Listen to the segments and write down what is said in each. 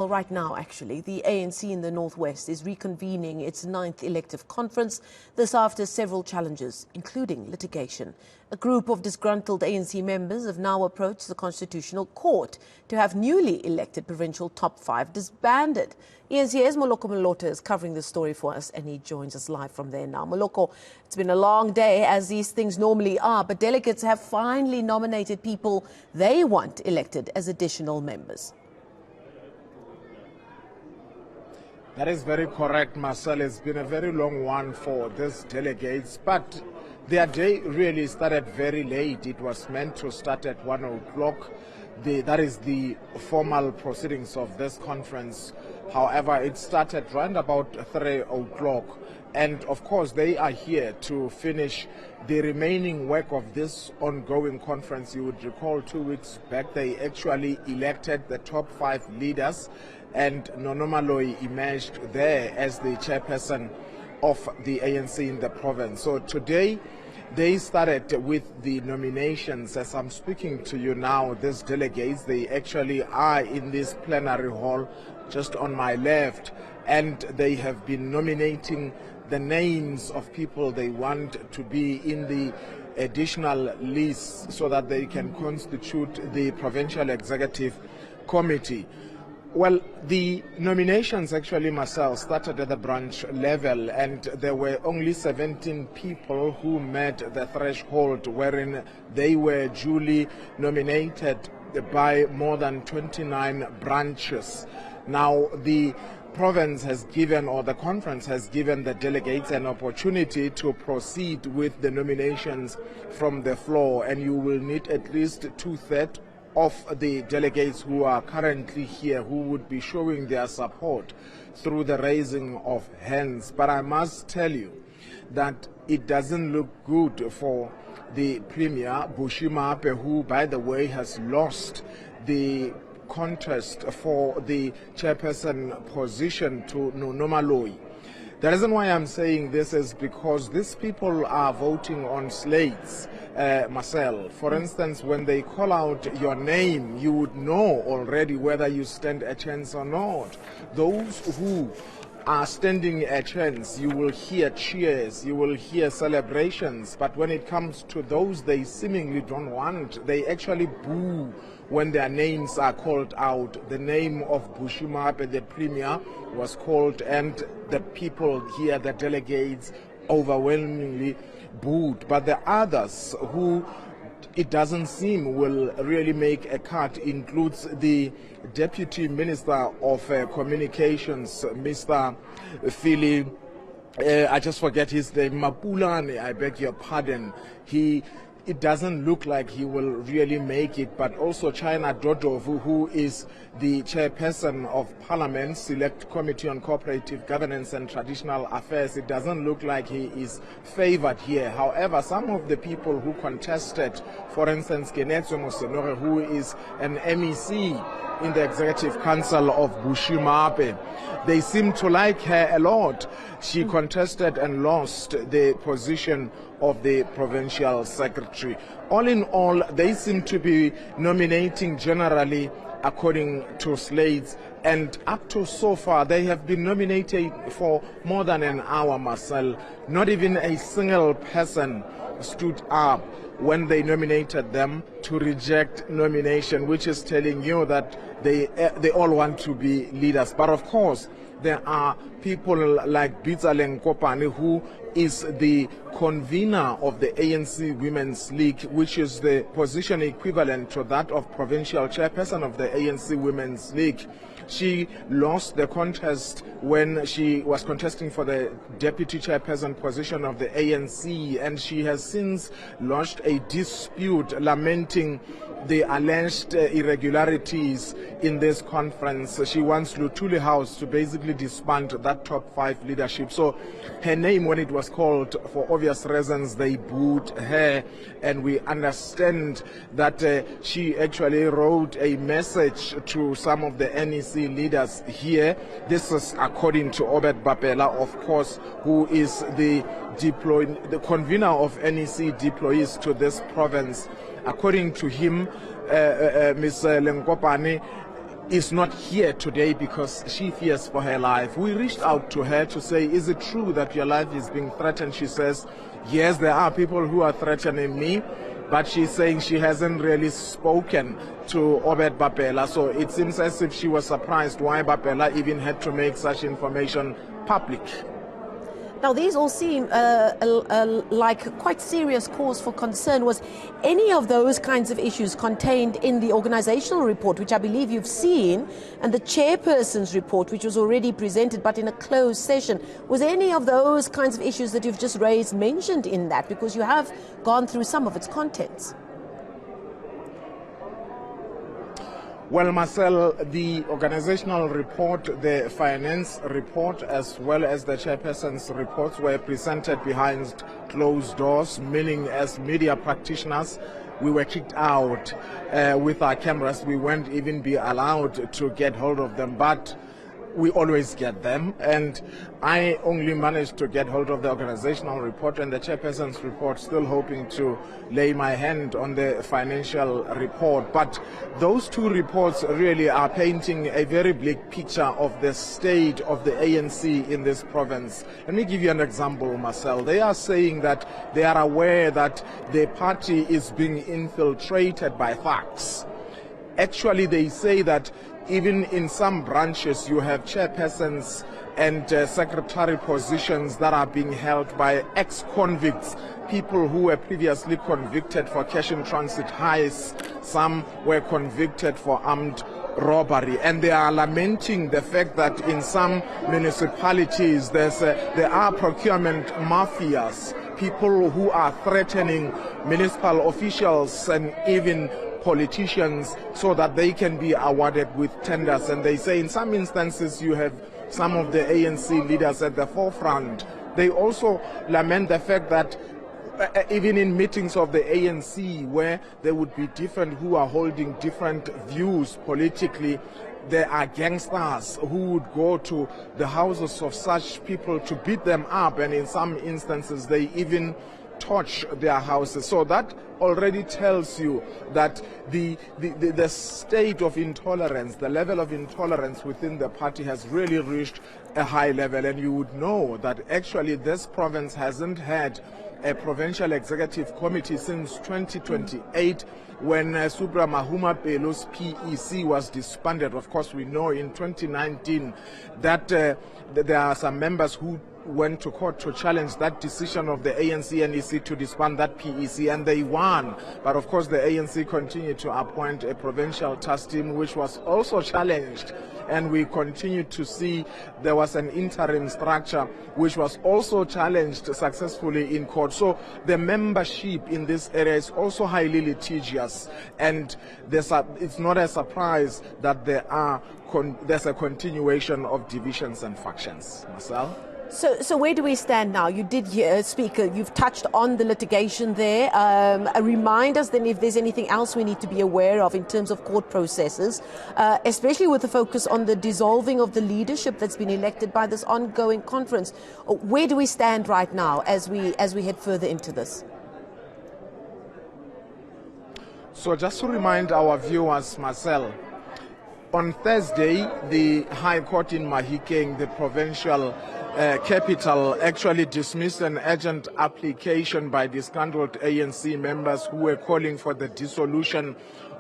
Well, right now, actually, the ANC in the Northwest is reconvening its 9th elective conference, this after several challenges, including litigation. A group of disgruntled ANC members have now approached the Constitutional Court to have newly elected provincial top 5 disbanded. eNCA's Moloko Moloto is covering the story for us, and he joins us live from there now. Moloko, it's been a long day, as these things normally are, but delegates have finally nominated people they want elected as additional members. That is very correct, Marcel. It's been a very long one for these delegates, but their day really started very late. It was meant to start at 1 o'clock. That is the formal proceedings of this conference. However, it started around about 3 o'clock. And of course, they are here to finish the remaining work of this ongoing conference. You would recall 2 weeks back, they actually elected the top 5 leaders, and Nonomaloi emerged there as the chairperson of the ANC in the province. So today, they started with the nominations. As I'm speaking to you now, these delegates, they actually are in this plenary hall just on my left, and they have been nominating the names of people they want to be in the additional list so that they can constitute the Provincial Executive Committee. Well, the nominations actually, Marcel, started at the branch level, and there were only 17 people who met the threshold wherein they were duly nominated by more than 29 branches. Now, the province has given, or the conference has given, the delegates an opportunity to proceed with the nominations from the floor, and you will need at least 2/3 of the delegates who are currently here who would be showing their support through the raising of hands. But I must tell you that it doesn't look good for the Premier, Bushimape, who, by the way, has lost the contest for the chairperson position to Nonomaloi. The reason why I'm saying this is because these people are voting on slates, Marcel. For instance, when they call out your name, you would know already whether you stand a chance or not. Those who are standing a chance, you will hear cheers, you will hear celebrations, but when it comes to those they seemingly don't want, they actually boo when their names are called out. The name of Bushimape, the Premier, was called, and the people here, the delegates, overwhelmingly booed. But the others who it doesn't seem will really make a cut includes the Deputy Minister of Communications, Mr. Philly, I just forget his name, Mapulane, I beg your pardon. It doesn't look like he will really make it, but also China Dodovu, who is the chairperson of Parliament's Select Committee on Cooperative Governance and Traditional Affairs. It doesn't look like he is favored here. However, some of the people who contested, for instance, Kenetso Mosenore, who is an MEC in the Executive Council of Bushimape, they seem to like her a lot. She contested and lost the position of the provincial secretary. All in all, they seem to be nominating generally according to slates, and up to so far they have been nominated for more than an hour, Marcel. Not even a single person stood up when they nominated them to reject nomination, which is telling you that they all want to be leaders. But of course, there are people like Bitzaleng Kopane, who is the convener of the ANC Women's League, which is the position equivalent to that of provincial chairperson of the ANC Women's League. She lost the contest when she was contesting for the deputy chairperson position of the ANC, and she has since lodged a dispute lamenting the alleged irregularities in this conference. She wants Lutuli House to basically disband that top 5 leadership. So her name, when it was called, for obvious reasons, they booed her, and we understand that she actually wrote a message to some of the NEC leaders here. This is according to Obed Bapela, of course, who is the convener of NEC deployees to this province. According to him, Ms. Lenkopane, is not here today because she fears for her life. We reached out to her to say, is it true that your life is being threatened? She says, yes, there are people who are threatening me, but she's saying she hasn't really spoken to Obed Bapela. So it seems as if she was surprised why Bapela even had to make such information public. Now, these all seem like quite serious cause for concern. Was any of those kinds of issues contained in the organizational report, which I believe you've seen, and the chairperson's report, which was already presented but in a closed session? Was any of those kinds of issues that you've just raised mentioned in that? Because you have gone through some of its contents. Well, Marcel, the organizational report, the finance report, as well as the chairperson's reports were presented behind closed doors, meaning as media practitioners, we were kicked out with our cameras. We won't even be allowed to get hold of them, but we always get them, and I only managed to get hold of the organizational report and the chairperson's report, still hoping to lay my hand on the financial report. But those two reports really are painting a very bleak picture of the state of the ANC in this province. Let me give you an example, Marcel. They are saying that they are aware that the party is being infiltrated by thugs. Actually, they say that even in some branches, you have chairpersons and secretary positions that are being held by ex-convicts, people who were previously convicted for cash in transit heists. Some were convicted for armed robbery, and they are lamenting the fact that in some municipalities there are procurement mafias, people who are threatening municipal officials and even politicians so that they can be awarded with tenders. And they say in some instances you have some of the ANC leaders at the forefront. They also lament the fact that even in meetings of the ANC where there would be different who are holding different views politically, there are gangsters who would go to the houses of such people to beat them up, and in some instances they even torch their houses. So that already tells you that the state of intolerance, the level of intolerance within the party has really reached a high level. And you would know that actually this province hasn't had a provincial executive committee since 2028, when Subra Mahuma Pelo's PEC was disbanded. Of course, we know in 2019 that there are some members who went to court to challenge that decision of the ANC and NEC to disband that PEC, and they won. But of course the ANC continued to appoint a provincial task team, which was also challenged, and we continue to see there was an interim structure which was also challenged successfully in court. So the membership in this area is also highly litigious, and it's not a surprise that there's a continuation of divisions and factions. Marcel? So where do we stand now? You did speak, you've touched on the litigation there. Remind us then if there's anything else we need to be aware of in terms of court processes, especially with the focus on the dissolving of the leadership that's been elected by this ongoing conference. Where do we stand right now as we head further into this? So just to remind our viewers, Marcel, on Thursday, the High Court in Mahikeng, the provincial capital, actually dismissed an urgent application by disgruntled ANC members who were calling for the dissolution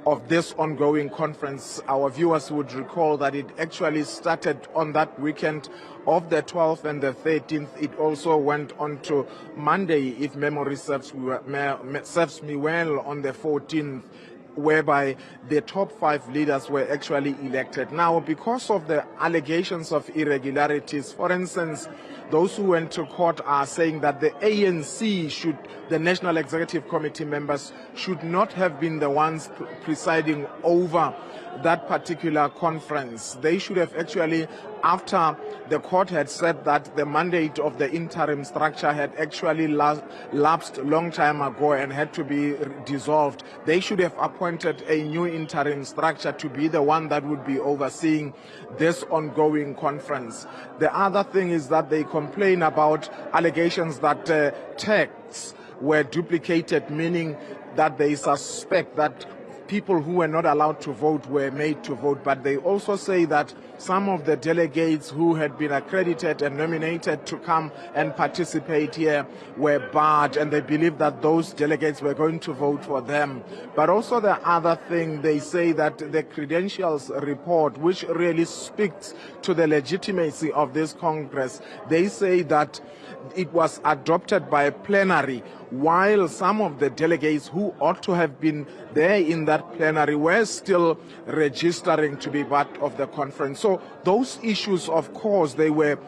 of this ongoing conference. Our viewers would recall that it actually started on that weekend of the 12th and the 13th. It also went on to Monday, if memory serves me well, on the 14th, whereby the top 5 leaders were actually elected. Now, because of the allegations of irregularities, for instance, those who went to court are saying that the ANC the National Executive Committee members should not have been the ones presiding over that particular conference. They should have actually, after the court had said that the mandate of the interim structure had actually lapsed a long time ago and had to be dissolved, they should have appointed a new interim structure to be the one that would be overseeing this ongoing conference. The other thing is that they complain about allegations that texts were duplicated, meaning that they suspect that people who were not allowed to vote were made to vote. But they also say that some of the delegates who had been accredited and nominated to come and participate here were barred, and they believe that those delegates were going to vote for them. But also the other thing, they say that the credentials report, which really speaks to the legitimacy of this Congress, they say that it was adopted by a plenary, while some of the delegates who ought to have been there in that plenary were still registering to be part of the conference. So those issues, of course, they were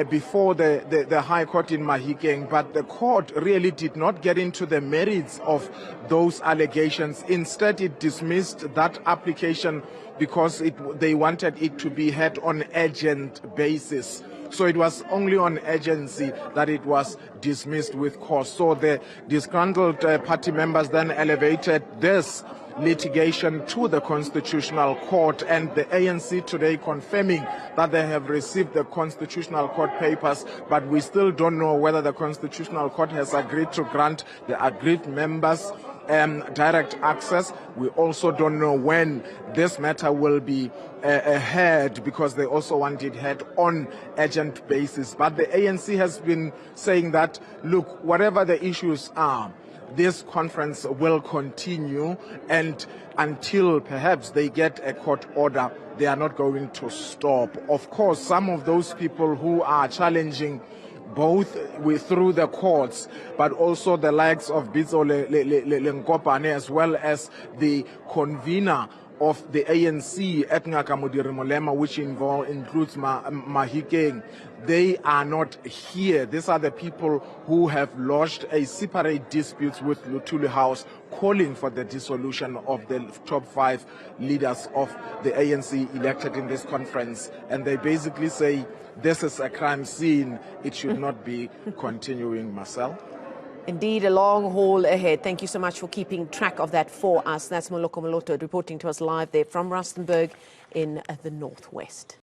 before the High Court in Mahikeng, but the court really did not get into the merits of those allegations. Instead, it dismissed that application because they wanted it to be heard on urgent basis. So it was only on urgency that it was dismissed with cause. So the disgruntled party members then elevated this litigation to the Constitutional Court, and the ANC today confirming that they have received the Constitutional Court papers, but we still don't know whether the Constitutional Court has agreed to grant the aggrieved members direct access. We also don't know when this matter will be heard, because they also want it heard on urgent basis. But the ANC has been saying that, look, whatever the issues are, this conference will continue, and until perhaps they get a court order, they are not going to stop. Of course, some of those people who are challenging both through the courts, but also the likes of Bitso Lenkopane, as well as the convener of the ANC at NCA Modiri Molema, which includes Mahikeng, they are not here. These are the people who have lodged a separate dispute with Luthuli House, calling for the dissolution of the top 5 leaders of the ANC elected in this conference. And they basically say this is a crime scene. It should not be continuing, Marcel. Indeed, a long haul ahead. Thank you so much for keeping track of that for us. That's Moloko Moloto reporting to us live there from Rustenburg in the northwest.